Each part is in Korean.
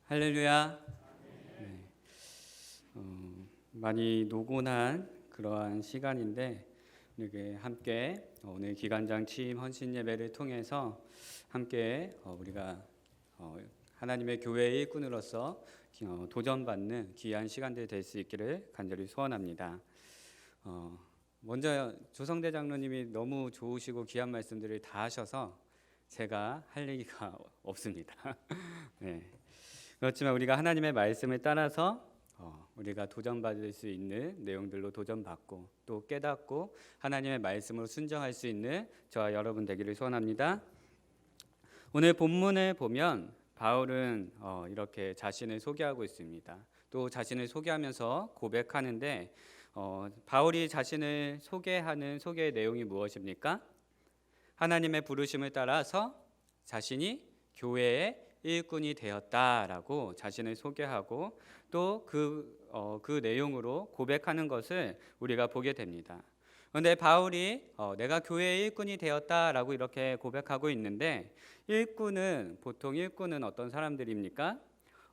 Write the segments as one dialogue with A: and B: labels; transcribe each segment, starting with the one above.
A: 할렐루야. 네. 많이 노곤한 그러한 시간인데 이렇게 함께 오늘 기간장 취임 헌신 예배를 통해서 함께 우리가 하나님의 교회의 일꾼으로서 도전받는 귀한 시간들이 될 수 있기를 간절히 소원합니다. 먼저 조성대 장로님이 너무 좋으시고 귀한 말씀들을 다 하셔서 제가 할 얘기가 없습니다. 네. 그렇지만 우리가 하나님의 말씀을 따라서 우리가 도전받을 수 있는 내용들로 도전받고 또 깨닫고 하나님의 말씀으로 순종할 수 있는 저와 여러분 되기를 소원합니다. 오늘 본문을 보면 바울은 이렇게 자신을 소개하고 있습니다. 또 자신을 소개하면서 고백하는데 바울이 자신을 소개하는 소개의 내용이 무엇입니까? 하나님의 부르심을 따라서 자신이 교회의 일꾼이 되었다라고 자신을 소개하고 또 그 내용으로 고백하는 것을 우리가 보게 됩니다. 그런데 바울이 내가 교회의 일꾼이 되었다라고 이렇게 고백하고 있는데 보통 일꾼은 어떤 사람들입니까?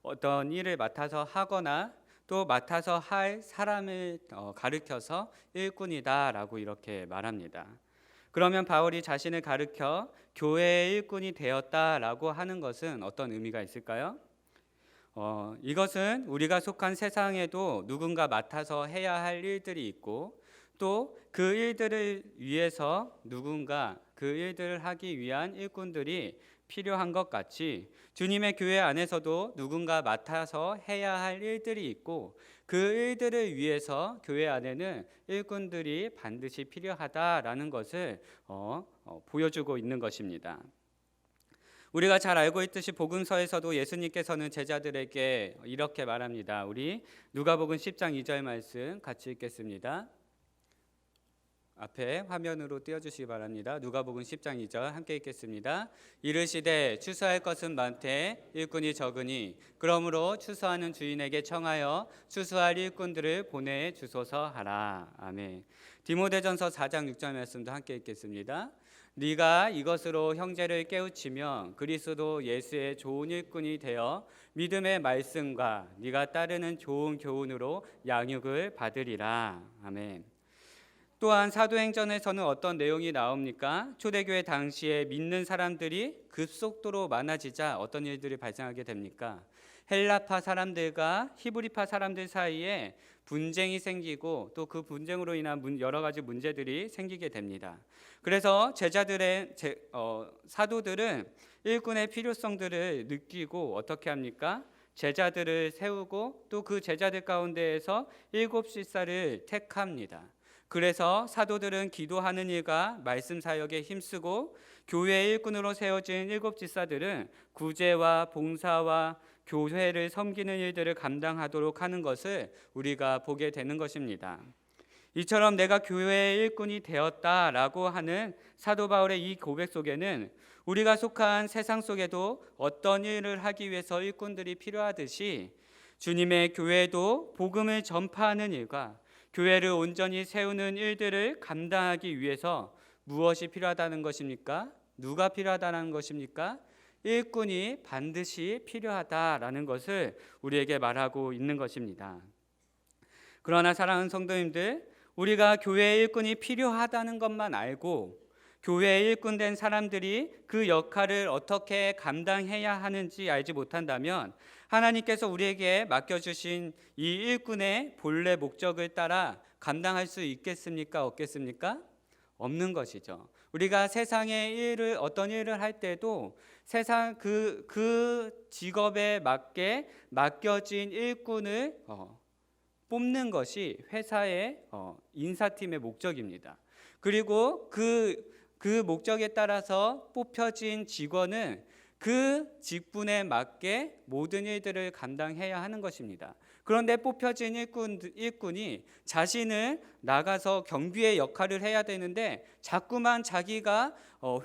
A: 어떤 일을 맡아서 하거나 또 맡아서 할 사람을 가르쳐서 일꾼이다라고 이렇게 말합니다. 그러면 바울이 자신을 가르쳐 교회의 일꾼이 되었다라고 하는 것은 어떤 의미가 있을까요? 이것은 우리가 속한 세상에도 누군가 맡아서 해야 할 일들이 있고 또 그 일들을 위해서 누군가 그 일들을 하기 위한 일꾼들이 필요한 것 같이 주님의 교회 안에서도 누군가 맡아서 해야 할 일들이 있고 그 일들을 위해서 교회 안에는 일꾼들이 반드시 필요하다라는 것을 보여주고 있는 것입니다. 우리가 잘 알고 있듯이 복음서에서도 예수님께서는 제자들에게 이렇게 말합니다. 우리 누가복음 10장 2절 말씀 같이 읽겠습니다. 앞에 화면으로 띄워주시기 바랍니다. 누가복음 10장 2절 함께 읽겠습니다. 이르시되 추수할 것은 많되 일꾼이 적으니 그러므로 추수하는 주인에게 청하여 추수할 일꾼들을 보내주소서 하라. 아멘. 디모데전서 4장 6절 말씀도 함께 읽겠습니다. 네가 이것으로 형제를 깨우치며 그리스도 예수의 좋은 일꾼이 되어 믿음의 말씀과 네가 따르는 좋은 교훈으로 양육을 받으리라. 아멘. 또한 사도행전에서는 어떤 내용이 나옵니까? 초대교회 당시에 믿는 사람들이 급속도로 많아지자 어떤 일들이 발생하게 됩니까? 헬라파 사람들과 히브리파 사람들 사이에 분쟁이 생기고 또 그 분쟁으로 인한 여러 가지 문제들이 생기게 됩니다. 그래서 사도들은 일꾼의 필요성들을 느끼고 어떻게 합니까? 제자들을 세우고 또 그 제자들 가운데에서 7집사를 택합니다. 그래서 사도들은 기도하는 일과 말씀 사역에 힘쓰고 교회의 일꾼으로 세워진 7집사들은 구제와 봉사와 교회를 섬기는 일들을 감당하도록 하는 것을 우리가 보게 되는 것입니다. 이처럼 내가 교회의 일꾼이 되었다라고 하는 사도 바울의 이 고백 속에는 우리가 속한 세상 속에도 어떤 일을 하기 위해서 일꾼들이 필요하듯이 주님의 교회도 복음을 전파하는 일과 교회를 온전히 세우는 일들을 감당하기 위해서 무엇이 필요하다는 것입니까? 누가 필요하다는 것입니까? 일꾼이 반드시 필요하다라는 것을 우리에게 말하고 있는 것입니다. 그러나 사랑하는 성도님들, 우리가 교회의 일꾼이 필요하다는 것만 알고 교회의 일꾼 된 사람들이 그 역할을 어떻게 감당해야 하는지 알지 못한다면 하나님께서 우리에게 맡겨주신 이 일꾼의 본래 목적을 따라 감당할 수 있겠습니까? 없겠습니까? 없는 것이죠. 우리가 세상의 어떤 일을 할 때도 세상 그 직업에 맞게 맡겨진 일꾼을 뽑는 것이 회사의 인사팀의 목적입니다. 그리고 그 목적에 따라서 뽑혀진 직원은 그 직분에 맞게 모든 일들을 감당해야 하는 것입니다. 그런데 뽑혀진 일꾼이 자신을 나가서 경비의 역할을 해야 되는데 자꾸만 자기가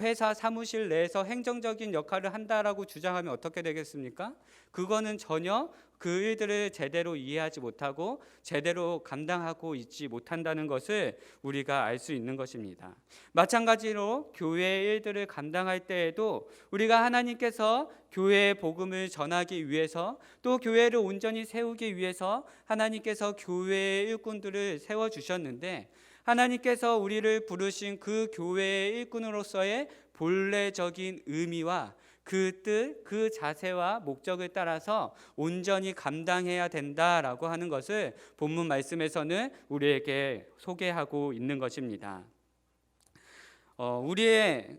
A: 회사 사무실 내에서 행정적인 역할을 한다라고 주장하면 어떻게 되겠습니까? 그거는 전혀 그 일들을 제대로 이해하지 못하고 제대로 감당하고 있지 못한다는 것을 우리가 알 수 있는 것입니다. 마찬가지로 교회의 일들을 감당할 때에도 우리가 하나님께서 교회의 복음을 전하기 위해서 또 교회를 온전히 세우기 위해서 하나님께서 교회의 일꾼들을 세워주셨는데 하나님께서 우리를 부르신 그 교회의 일꾼으로서의 본래적인 의미와 그 뜻, 그 자세와 목적을 따라서 온전히 감당해야 된다라고 하는 것을 본문 말씀에서는 우리에게 소개하고 있는 것입니다.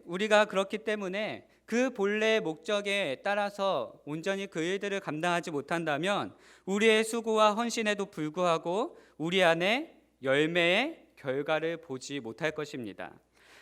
A: 우리가 그렇기 때문에 그 본래의 목적에 따라서 온전히 그 일들을 감당하지 못한다면 우리의 수고와 헌신에도 불구하고 우리 안에 열매의 결과를 보지 못할 것입니다.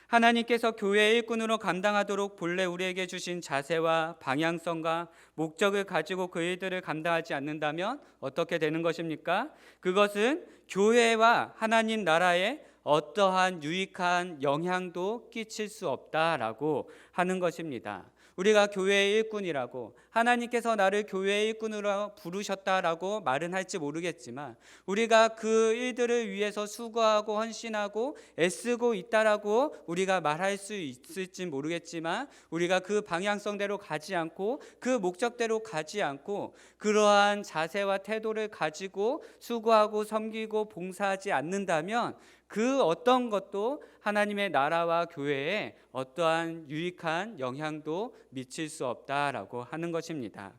A: 하나님께서 교회의 일꾼으로 감당하도록 본래 우리에게 주신 자세와 방향성과 목적을 가지고 그 일들을 감당하지 않는다면 어떻게 되는 것입니까? 그것은 교회와 하나님 나라에 어떠한 유익한 영향도 끼칠 수 없다라고 하는 것입니다. 우리가 교회의 일꾼이라고 하나님께서 나를 교회의 일꾼으로 부르셨다라고 말은 할지 모르겠지만 우리가 그 일들을 위해서 수고하고 헌신하고 애쓰고 있다라고 우리가 말할 수 있을지 모르겠지만 우리가 그 방향성대로 가지 않고 그 목적대로 가지 않고 그러한 자세와 태도를 가지고 수고하고 섬기고 봉사하지 않는다면 그 어떤 것도 하나님의 나라와 교회에 어떠한 유익한 영향도 미칠 수 없다라고 하는 것입니다.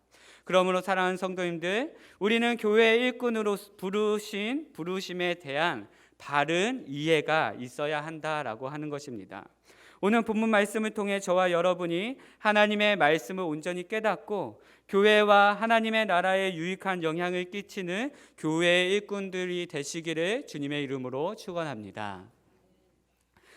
A: 그러므로 사랑하는 성도님들, 우리는 교회의 일꾼으로 부르심에 대한 바른 이해가 있어야 한다라고 하는 것입니다. 오늘 본문 말씀을 통해 저와 여러분이 하나님의 말씀을 온전히 깨닫고 교회와 하나님의 나라에 유익한 영향을 끼치는 교회의 일꾼들이 되시기를 주님의 이름으로 축원합니다.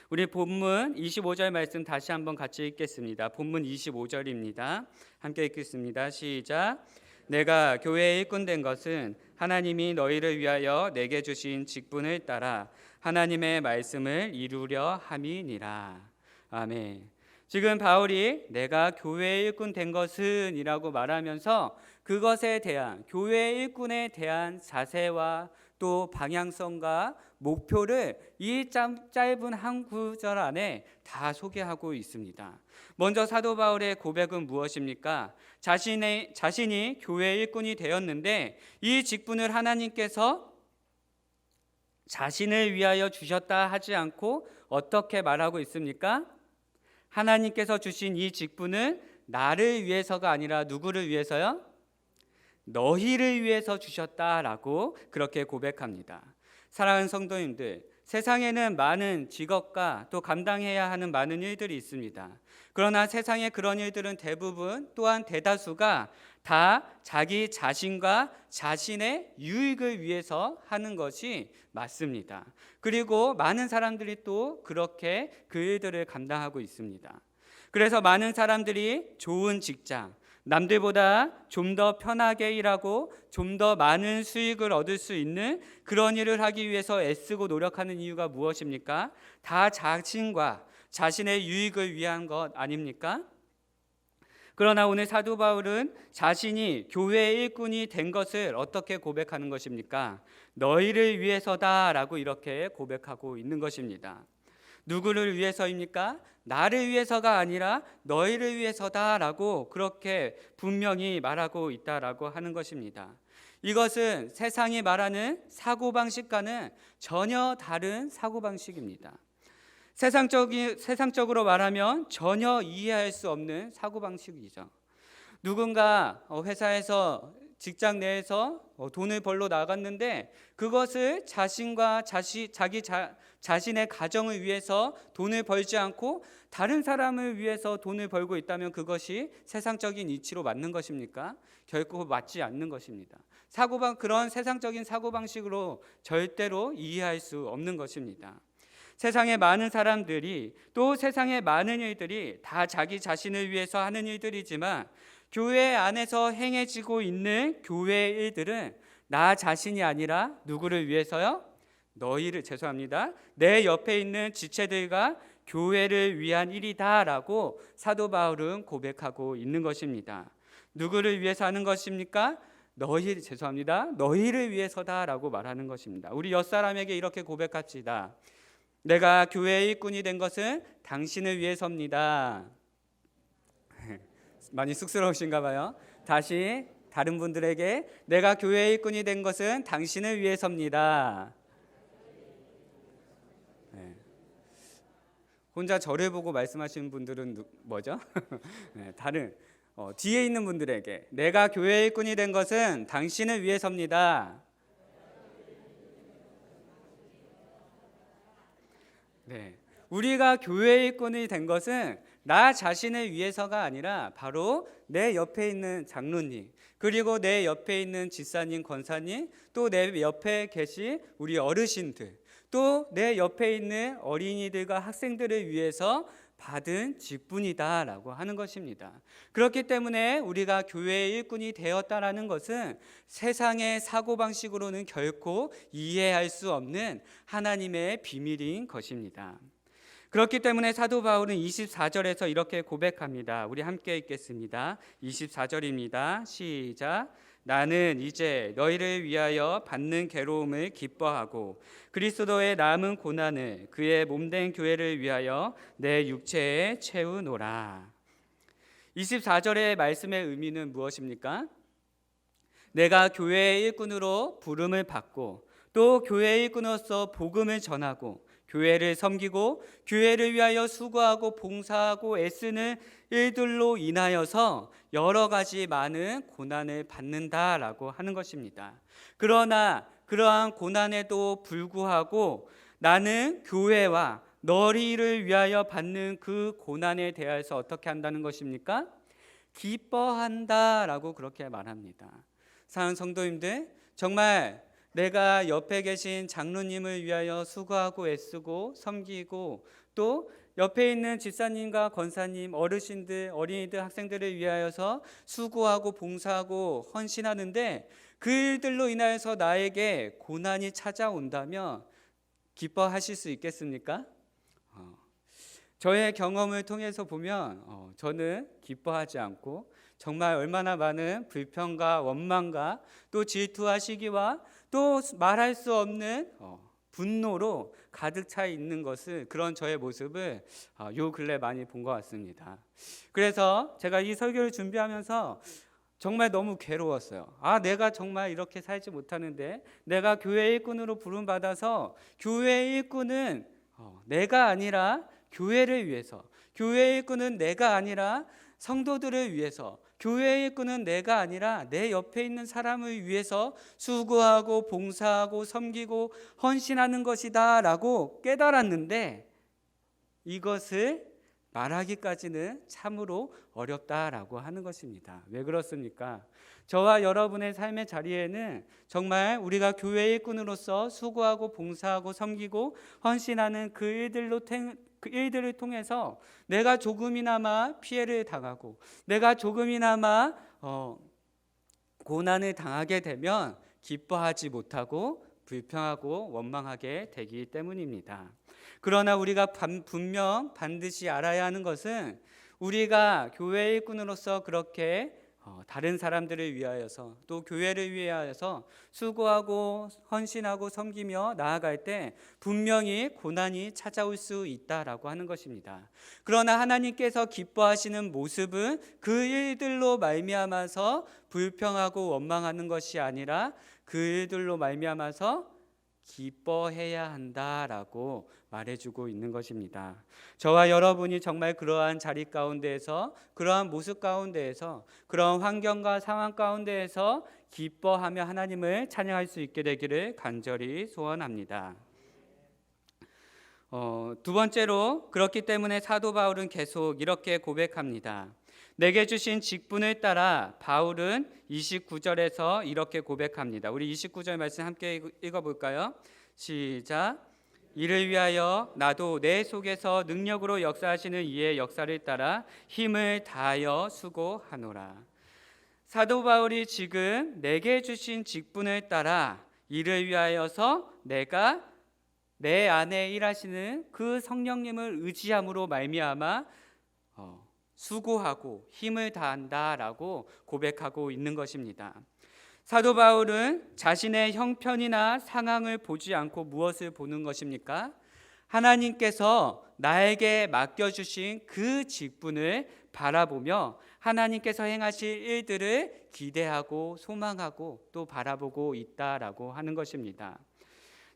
A: 우리 본문 25절 말씀 다시 한번 같이 읽겠습니다. 본문 25절입니다. 함께 읽겠습니다. 시작. 내가 교회의 일꾼 된 것은 하나님이 너희를 위하여 내게 주신 직분을 따라 하나님의 말씀을 이루려 함이니라. 아멘. 지금 바울이 내가 교회의 일꾼 된 것은 이라고 말하면서 그것에 대한 교회의 일꾼에 대한 자세와 또 방향성과 목표를 이 짧은 한 구절 안에 다 소개하고 있습니다. 먼저 사도 바울의 고백은 무엇입니까? 자신이 교회의 일꾼이 되었는데 이 직분을 하나님께서 자신을 위하여 주셨다 하지 않고 어떻게 말하고 있습니까? 하나님께서 주신 이 직분은 나를 위해서가 아니라 누구를 위해서요? 너희를 위해서 주셨다라고 그렇게 고백합니다. 사랑하는 성도님들, 세상에는 많은 직업과 또 감당해야 하는 많은 일들이 있습니다. 그러나 세상의 그런 일들은 대부분 또한 대다수가 다 자기 자신과 자신의 유익을 위해서 하는 것이 맞습니다. 그리고 많은 사람들이 또 그렇게 그 일들을 감당하고 있습니다. 그래서 많은 사람들이 좋은 직장, 남들보다 좀 더 편하게 일하고 좀 더 많은 수익을 얻을 수 있는 그런 일을 하기 위해서 애쓰고 노력하는 이유가 무엇입니까? 다 자신과 자신의 유익을 위한 것 아닙니까? 그러나 오늘 사도 바울은 자신이 교회의 일꾼이 된 것을 어떻게 고백하는 것입니까? 너희를 위해서다라고 이렇게 고백하고 있는 것입니다. 누구를 위해서입니까? 나를 위해서가 아니라 너희를 위해서다라고 그렇게 분명히 말하고 있다라고 하는 것입니다. 이것은 세상이 말하는 사고방식과는 전혀 다른 사고방식입니다. 세상적으로 말하면 전혀 이해할 수 없는 사고방식이죠. 누군가 회사에서 직장 내에서 돈을 벌러 나갔는데 그것을 자신과 자신의 가정을 위해서 돈을 벌지 않고 다른 사람을 위해서 돈을 벌고 있다면 그것이 세상적인 이치로 맞는 것입니까? 결코 맞지 않는 것입니다. 그런 세상적인 사고방식으로 절대로 이해할 수 없는 것입니다. 세상의 많은 사람들이 또 세상의 많은 일들이 다 자기 자신을 위해서 하는 일들이지만 교회 안에서 행해지고 있는 교회의 일들은 나 자신이 아니라 누구를 위해서요? 내 옆에 있는 지체들과 교회를 위한 일이다라고 사도 바울은 고백하고 있는 것입니다. 누구를 위해서 하는 것입니까? 너희를 위해서다라고 말하는 것입니다. 우리 옆사람에게 이렇게 고백합시다. 내가 교회의 일꾼이 된 것은 당신을 위해서입니다. 많이 쑥스러우신가 봐요. 다시 다른 분들에게 내가 교회의 일꾼이 된 것은 당신을 위해서입니다. 네. 혼자 저를 보고 말씀하시는 분들은 뭐죠? 네, 다른 뒤에 있는 분들에게 내가 교회의 일꾼이 된 것은 당신을 위해서입니다. 네, 우리가 교회의 일꾼이 된 것은 나 자신을 위해서가 아니라 바로 내 옆에 있는 장로님, 그리고 내 옆에 있는 집사님, 권사님, 또 내 옆에 계신 우리 어르신들, 또 내 옆에 있는 어린이들과 학생들을 위해서 받은 직분이다라고 하는 것입니다. 그렇기 때문에 우리가 교회의 일꾼이 되었다라는 것은 세상의 사고방식으로는 결코 이해할 수 없는 하나님의 비밀인 것입니다. 그렇기 때문에 사도 바울은 24절에서 이렇게 고백합니다. 우리 함께 읽겠습니다. 24절입니다. 시작. 나는 이제 너희를 위하여 받는 괴로움을 기뻐하고 그리스도의 남은 고난을 그의 몸된 교회를 위하여 내 육체에 채우노라. 24절의 말씀의 의미는 무엇입니까? 내가 교회의 일꾼으로 부름을 받고 또 교회의 일꾼으로서 복음을 전하고 교회를 섬기고 교회를 위하여 수고하고 봉사하고 애쓰는 일들로 인하여서 여러 가지 많은 고난을 받는다라고 하는 것입니다. 그러나 그러한 고난에도 불구하고 나는 교회와 너희를 위하여 받는 그 고난에 대해서 어떻게 한다는 것입니까? 기뻐한다라고 그렇게 말합니다. 사랑하는 성도님들, 정말 내가 옆에 계신 장로님을 위하여 수고하고 애쓰고 섬기고 또 옆에 있는 집사님과 권사님, 어르신들, 어린이들, 학생들을 위하여서 수고하고 봉사하고 헌신하는데 그 일들로 인하여서 나에게 고난이 찾아온다면 기뻐하실 수 있겠습니까? 저의 경험을 통해서 보면 저는 기뻐하지 않고 정말 얼마나 많은 불평과 원망과 또 질투와 시기와 또 말할 수 없는 분노로 가득 차 있는 것을 그런 저의 모습을 요 근래 많이 본 것 같습니다. 그래서 제가 이 설교를 준비하면서 정말 너무 괴로웠어요. 내가 정말 이렇게 살지 못하는데 내가 교회 일꾼으로 부름받아서 교회 일꾼은 내가 아니라 교회를 위해서, 교회 일꾼은 내가 아니라 성도들을 위해서, 교회 일꾼은 내가 아니라 내 옆에 있는 사람을 위해서 수고하고 봉사하고 섬기고 헌신하는 것이다 라고 깨달았는데 이것을 말하기까지는 참으로 어렵다라고 하는 것입니다. 왜 그렇습니까? 저와 여러분의 삶의 자리에는 정말 우리가 교회 일꾼으로서 수고하고 봉사하고 섬기고 헌신하는 그 일들을 통해서 내가 조금이나마 피해를 당하고 내가 조금이나마 고난을 당하게 되면 기뻐하지 못하고 불평하고 원망하게 되기 때문입니다. 그러나 우리가 분명 반드시 알아야 하는 것은 우리가 교회 일꾼으로서 그렇게 다른 사람들을 위하여서 또 교회를 위하여서 수고하고 헌신하고 섬기며 나아갈 때 분명히 고난이 찾아올 수 있다라고 하는 것입니다. 그러나 하나님께서 기뻐하시는 모습은 그 일들로 말미암아서 불평하고 원망하는 것이 아니라 그 일들로 말미암아서 기뻐해야 한다라고 말해주고 있는 것입니다. 저와 여러분이 정말 그러한 자리 가운데에서 그러한 모습 가운데에서 그러한 환경과 상황 가운데에서 기뻐하며 하나님을 찬양할 수 있게 되기를 간절히 소원합니다. 두 번째로 그렇기 때문에 사도 바울은 계속 이렇게 고백합니다. 내게 주신 직분을 따라 바울은 29절에서 이렇게 고백합니다. 우리 29절 말씀 함께 읽어볼까요? 시작. 이를 위하여 나도 내 속에서 능력으로 역사하시는 이의 역사를 따라 힘을 다하여 수고하노라. 사도 바울이 지금 내게 주신 직분을 따라 이를 위하여서 내가 내 안에 일하시는 그 성령님을 의지함으로 말미암아 수고하고 힘을 다한다라고 고백하고 있는 것입니다. 사도 바울은 자신의 형편이나 상황을 보지 않고 무엇을 보는 것입니까? 하나님께서 나에게 맡겨주신 그 직분을 바라보며 하나님께서 행하실 일들을 기대하고 소망하고 또 바라보고 있다라고 하는 것입니다.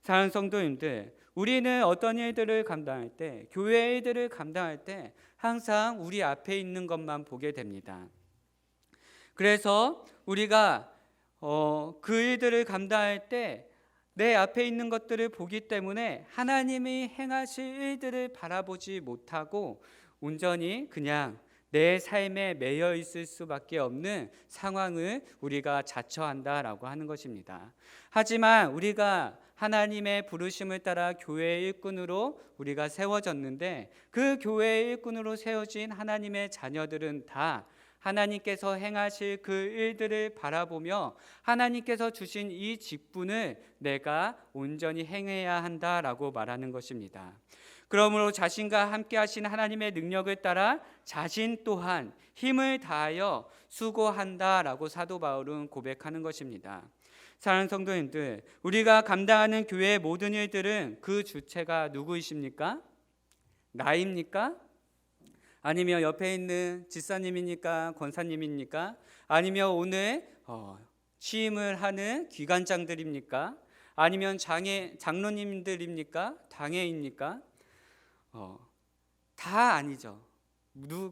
A: 사랑하는 성도님들, 우리는 어떤 일들을 감당할 때, 교회 일들을 감당할 때 항상 우리 앞에 있는 것만 보게 됩니다. 그래서 우리가 그 일들을 감당할 때 내 앞에 있는 것들을 보기 때문에 하나님이 행하실 일들을 바라보지 못하고 온전히 그냥 내 삶에 매여 있을 수밖에 없는 상황을 우리가 자처한다라고 하는 것입니다. 하지만 우리가 하나님의 부르심을 따라 교회의 일꾼으로 우리가 세워졌는데 그 교회의 일꾼으로 세워진 하나님의 자녀들은 다 하나님께서 행하실 그 일들을 바라보며 하나님께서 주신 이 직분을 내가 온전히 행해야 한다라고 말하는 것입니다. 그러므로 자신과 함께 하신 하나님의 능력을 따라 자신 또한 힘을 다하여 수고한다라고 사도 바울은 고백하는 것입니다. 사랑하는 성도님들, 우리가 감당하는 교회의 모든 일들은 그 주체가 누구이십니까? 나입니까? 아니면 옆에 있는 집사님입니까? 권사님입니까? 아니면 오늘 취임을 하는 기관장들입니까? 아니면 장로님들입니까? 당회입니까? 다 아니죠.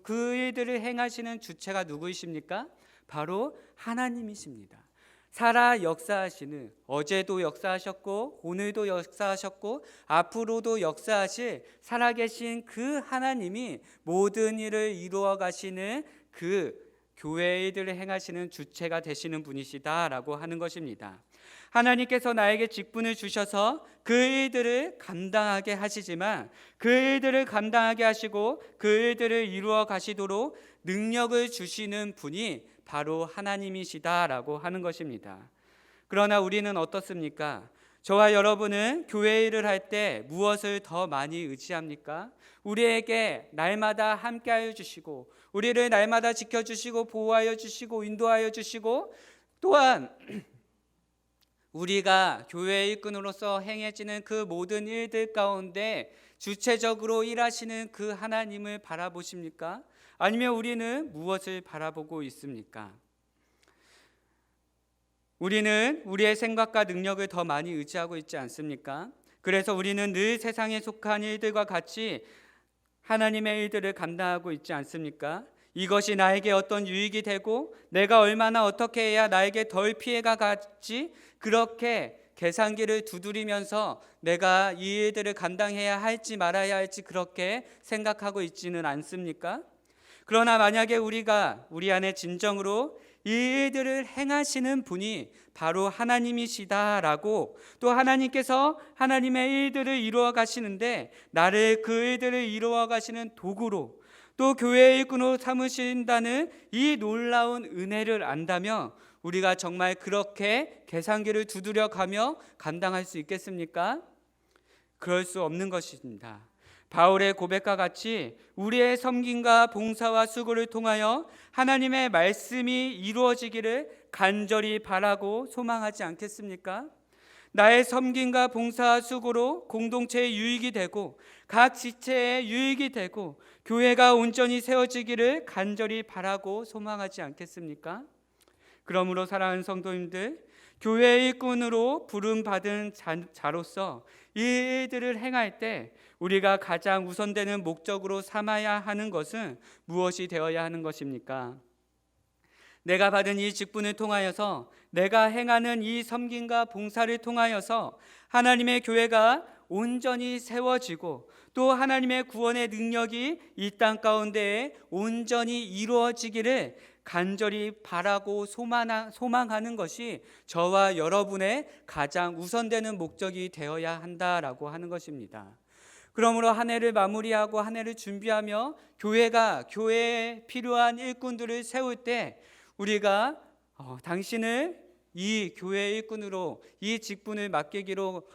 A: 그 일들을 행하시는 주체가 누구이십니까? 바로 하나님이십니다. 살아 역사하시는, 어제도 역사하셨고 오늘도 역사하셨고 앞으로도 역사하실 살아계신 그 하나님이 모든 일을 이루어 가시는 그 교회의 일들을 행하시는 주체가 되시는 분이시다라고 하는 것입니다. 하나님께서 나에게 직분을 주셔서 그 일들을 감당하게 하시지만 그 일들을 감당하게 하시고 그 일들을 이루어 가시도록 능력을 주시는 분이 바로 하나님이시다라고 하는 것입니다. 그러나 우리는 어떻습니까? 저와 여러분은 교회 일을 할 때 무엇을 더 많이 의지합니까? 우리에게 날마다 함께하여 주시고 우리를 날마다 지켜주시고 보호하여 주시고 인도하여 주시고 또한 우리가 교회의 일꾼으로서 행해지는 그 모든 일들 가운데 주체적으로 일하시는 그 하나님을 바라보십니까? 아니면 우리는 무엇을 바라보고 있습니까? 우리는 우리의 생각과 능력을 더 많이 의지하고 있지 않습니까? 그래서 우리는 늘 세상에 속한 일들과 같이 하나님의 일들을 감당하고 있지 않습니까? 이것이 나에게 어떤 유익이 되고 내가 얼마나 어떻게 해야 나에게 덜 피해가 갔지? 그렇게 계산기를 두드리면서 내가 이 일들을 감당해야 할지 말아야 할지 그렇게 생각하고 있지는 않습니까? 그러나 만약에 우리가 우리 안에 진정으로 이 일들을 행하시는 분이 바로 하나님이시다라고 또 하나님께서 하나님의 일들을 이루어 가시는데 나를 그 일들을 이루어 가시는 도구로 또 교회의 일꾼으로 삼으신다는 이 놀라운 은혜를 안다면 우리가 정말 그렇게 계산기를 두드려 가며 감당할 수 있겠습니까? 그럴 수 없는 것입니다. 바울의 고백과 같이 우리의 섬김과 봉사와 수고를 통하여 하나님의 말씀이 이루어지기를 간절히 바라고 소망하지 않겠습니까? 나의 섬김과 봉사와 수고로 공동체의 유익이 되고 각 지체의 유익이 되고 교회가 온전히 세워지기를 간절히 바라고 소망하지 않겠습니까? 그러므로 사랑하는 성도님들, 교회의 일꾼으로 부름받은 자로서 이 일들을 행할 때 우리가 가장 우선되는 목적으로 삼아야 하는 것은 무엇이 되어야 하는 것입니까? 내가 받은 이 직분을 통하여서 내가 행하는 이 섬김과 봉사를 통하여서 하나님의 교회가 온전히 세워지고 또 하나님의 구원의 능력이 이 땅 가운데에 온전히 이루어지기를 간절히 바라고 소망하는 것이 저와 여러분의 가장 우선되는 목적이 되어야 한다라고 하는 것입니다. 그러므로 한 해를 마무리하고 한 해를 준비하며 교회에 필요한 일꾼들을 세울 때 우리가 당신을 이 교회의 일꾼으로 이 직분을 맡기기로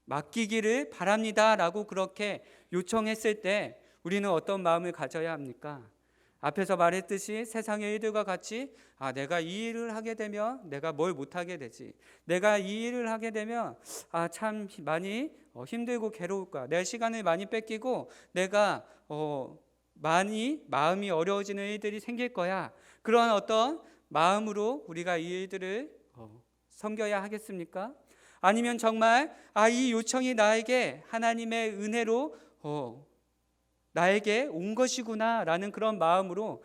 A: 맡기기를 바랍니다라고 그렇게 요청했을 때 우리는 어떤 마음을 가져야 합니까? 앞에서 말했듯이 세상의 일들과 같이 내가 이 일을 하게 되면 내가 뭘 못하게 되지, 내가 이 일을 하게 되면 참 많이 힘들고 괴로울 거야, 내 시간을 많이 뺏기고 내가 많이 마음이 어려워지는 일들이 생길 거야, 그런 어떤 마음으로 우리가 이 일들을 섬겨야 하겠습니까? 아니면 정말 이 요청이 나에게 하나님의 은혜로 나에게 온 것이구나 라는 그런 마음으로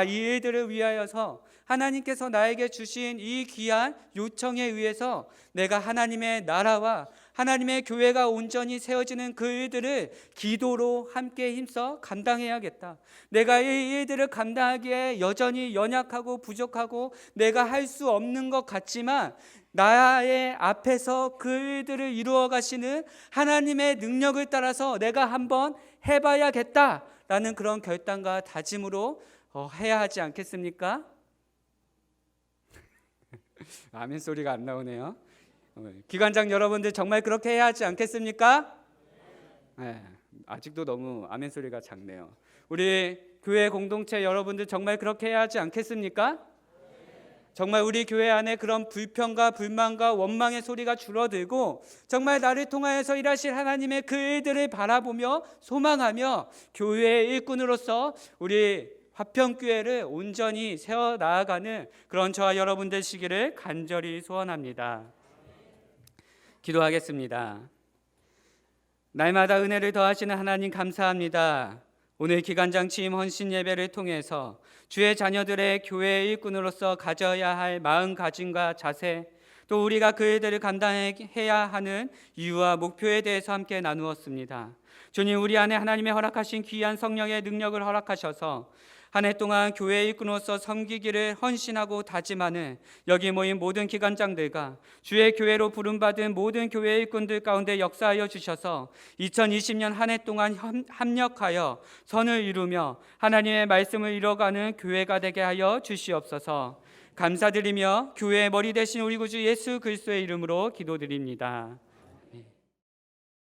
A: 이 일들을 위하여서 하나님께서 나에게 주신 이 귀한 요청에 의해서 내가 하나님의 나라와 하나님의 교회가 온전히 세워지는 그 일들을 기도로 함께 힘써 감당해야겠다, 내가 이 일들을 감당하기에 여전히 연약하고 부족하고 내가 할 수 없는 것 같지만 나의 앞에서 그 일들을 이루어 가시는 하나님의 능력을 따라서 내가 한번 해봐야겠다라는 그런 결단과 다짐으로 해야 하지 않겠습니까? 아멘 소리가 안 나오네요. 기관장 여러분들 정말 그렇게 해야 하지 않겠습니까? 네, 아직도 너무 아멘 소리가 작네요. 우리 교회 공동체 여러분들 정말 그렇게 해야 하지 않겠습니까? 정말 우리 교회 안에 그런 불평과 불만과 원망의 소리가 줄어들고 정말 나를 통하여서 일하실 하나님의 그 일들을 바라보며 소망하며 교회의 일꾼으로서 우리 화평교회를 온전히 세워나가는 그런 저와 여러분 되시기를 간절히 소원합니다. 기도하겠습니다. 날마다 은혜를 더하시는 하나님 감사합니다. 오늘 기관장 취임 헌신 예배를 통해서 주의 자녀들의 교회의 일꾼으로서 가져야 할 마음가짐과 자세, 또 우리가 그 일들을 감당해야 하는 이유와 목표에 대해서 함께 나누었습니다. 주님, 우리 안에 하나님의 허락하신 귀한 성령의 능력을 허락하셔서 한 해 동안 교회 일꾼으로서 섬기기를 헌신하고 다짐하는 여기 모인 모든 기관장들과 주의 교회로 부름받은 모든 교회 일꾼들 가운데 역사하여 주셔서 2020년 한 해 동안 합력하여 선을 이루며 하나님의 말씀을 이뤄가는 교회가 되게 하여 주시옵소서. 감사드리며 교회의 머리 되신 우리 구주 예수 그리스도의 이름으로 기도드립니다.